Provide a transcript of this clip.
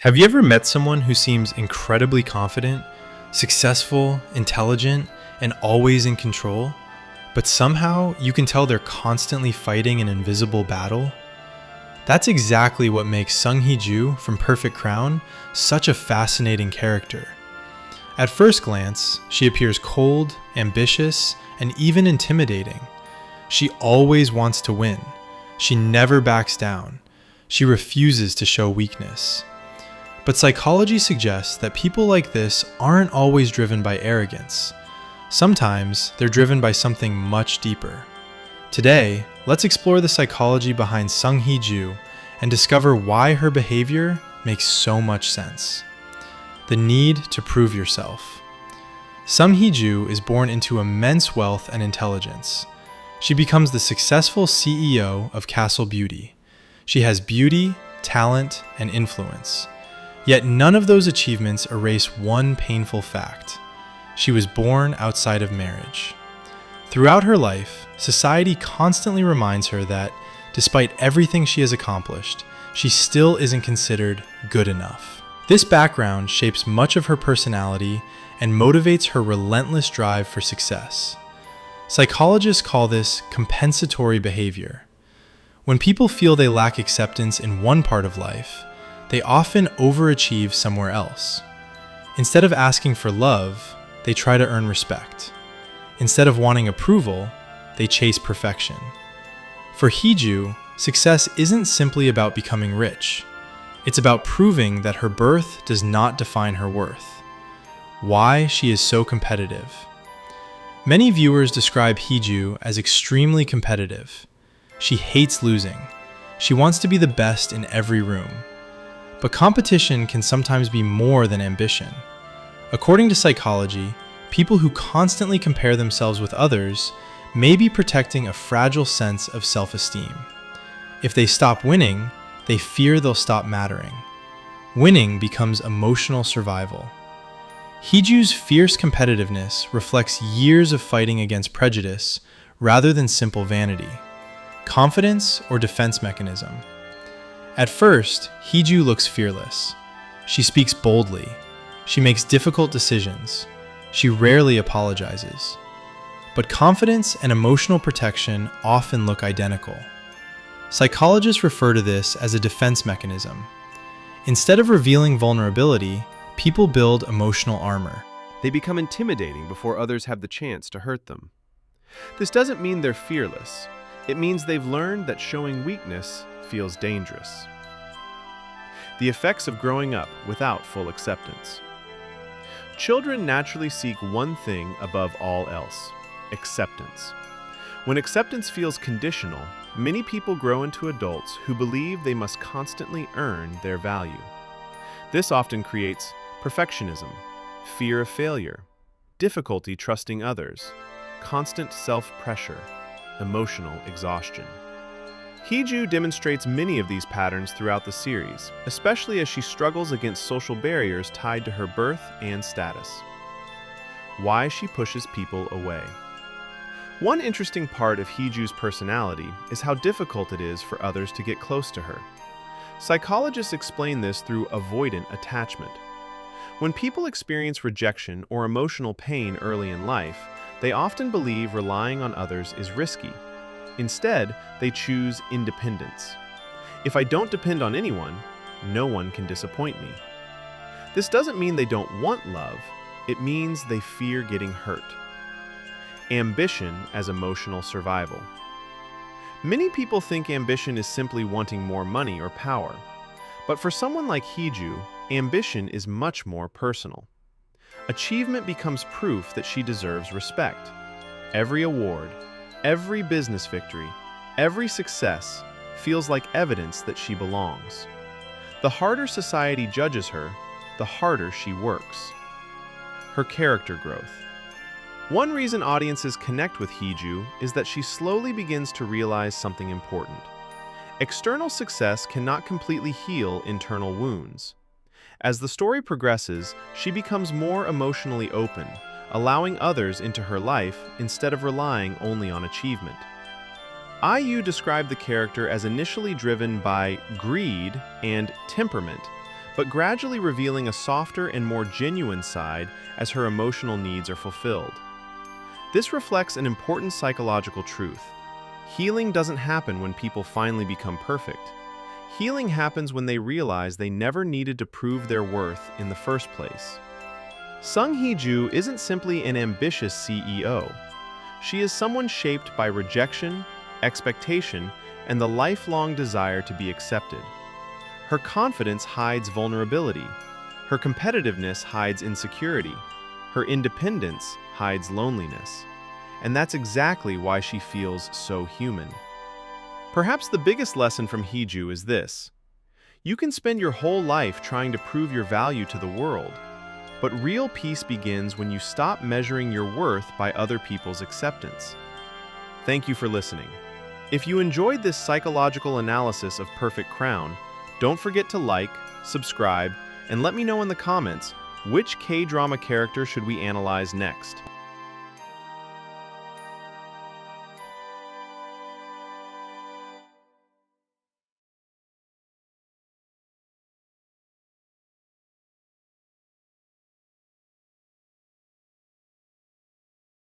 Have you ever met someone who seems incredibly confident, successful, intelligent, and always in control, but somehow you can tell they're constantly fighting an invisible battle? That's exactly what makes Sung Hee-joo from Perfect Crown such a fascinating character. At first glance, she appears cold, ambitious, and even intimidating. She always wants to win. She never backs down. She refuses to show weakness. But psychology suggests that people like this aren't always driven by arrogance. Sometimes they're driven by something much deeper. Today, let's explore the psychology behind Sung Hee-joo and discover why her behavior makes so much sense. The need to prove yourself. Sung Hee-joo is born into immense wealth and intelligence. She becomes the successful CEO of Castle Beauty. She has beauty, talent, and influence. Yet none of those achievements erase one painful fact. She was born outside of marriage. Throughout her life, society constantly reminds her that, despite everything she has accomplished, she still isn't considered good enough. This background shapes much of her personality and motivates her relentless drive for success. Psychologists call this compensatory behavior. When people feel they lack acceptance in one part of life, they often overachieve somewhere else. Instead of asking for love, they try to earn respect. Instead of wanting approval, they chase perfection. For Hee-joo, success isn't simply about becoming rich. It's about proving that her birth does not define her worth. Why she is so competitive. Many viewers describe Hee-joo as extremely competitive. She hates losing. She wants to be the best in every room. But competition can sometimes be more than ambition. According to psychology, people who constantly compare themselves with others may be protecting a fragile sense of self-esteem. If they stop winning, they fear they'll stop mattering. Winning becomes emotional survival. Hee-joo's fierce competitiveness reflects years of fighting against prejudice rather than simple vanity, confidence, or defense mechanism. At first, Hee-joo looks fearless. She speaks boldly. She makes difficult decisions. She rarely apologizes. But confidence and emotional protection often look identical. Psychologists refer to this as a defense mechanism. Instead of revealing vulnerability, people build emotional armor. They become intimidating before others have the chance to hurt them. This doesn't mean they're fearless. It means they've learned that showing weakness feels dangerous. The effects of growing up without full acceptance. Children naturally seek one thing above all else: acceptance. When acceptance feels conditional, many people grow into adults who believe they must constantly earn their value. This often creates perfectionism, fear of failure, difficulty trusting others, constant self-pressure, emotional exhaustion. Hee-joo demonstrates many of these patterns throughout the series, especially as she struggles against social barriers tied to her birth and status. Why she pushes people away. One interesting part of Hee-joo's personality is how difficult it is for others to get close to her. Psychologists explain this through avoidant attachment. When people experience rejection or emotional pain early in life, they often believe relying on others is risky. Instead, they choose independence. If I don't depend on anyone, no one can disappoint me. This doesn't mean they don't want love. It means they fear getting hurt. Ambition as emotional survival. Many people think ambition is simply wanting more money or power. But for someone like Hee-joo, ambition is much more personal. Achievement becomes proof that she deserves respect. Every award, every business victory, every success feels like evidence that she belongs. The harder society judges her, the harder she works. Her character growth. One reason audiences connect with Hee-joo is that she slowly begins to realize something important. External success cannot completely heal internal wounds. As the story progresses, she becomes more emotionally open, allowing others into her life instead of relying only on achievement. IU described the character as initially driven by greed and temperament, but gradually revealing a softer and more genuine side as her emotional needs are fulfilled. This reflects an important psychological truth. Healing doesn't happen when people finally become perfect. Healing happens when they realize they never needed to prove their worth in the first place. Sung Hee-joo isn't simply an ambitious CEO. She is someone shaped by rejection, expectation, and the lifelong desire to be accepted. Her confidence hides vulnerability. Her competitiveness hides insecurity. Her independence hides loneliness. And that's exactly why she feels so human. Perhaps the biggest lesson from Hee-joo is this: you can spend your whole life trying to prove your value to the world, but real peace begins when you stop measuring your worth by other people's acceptance. Thank you for listening. If you enjoyed this psychological analysis of Perfect Crown, don't forget to like, subscribe, and let me know in the comments which K-drama character should we analyze next.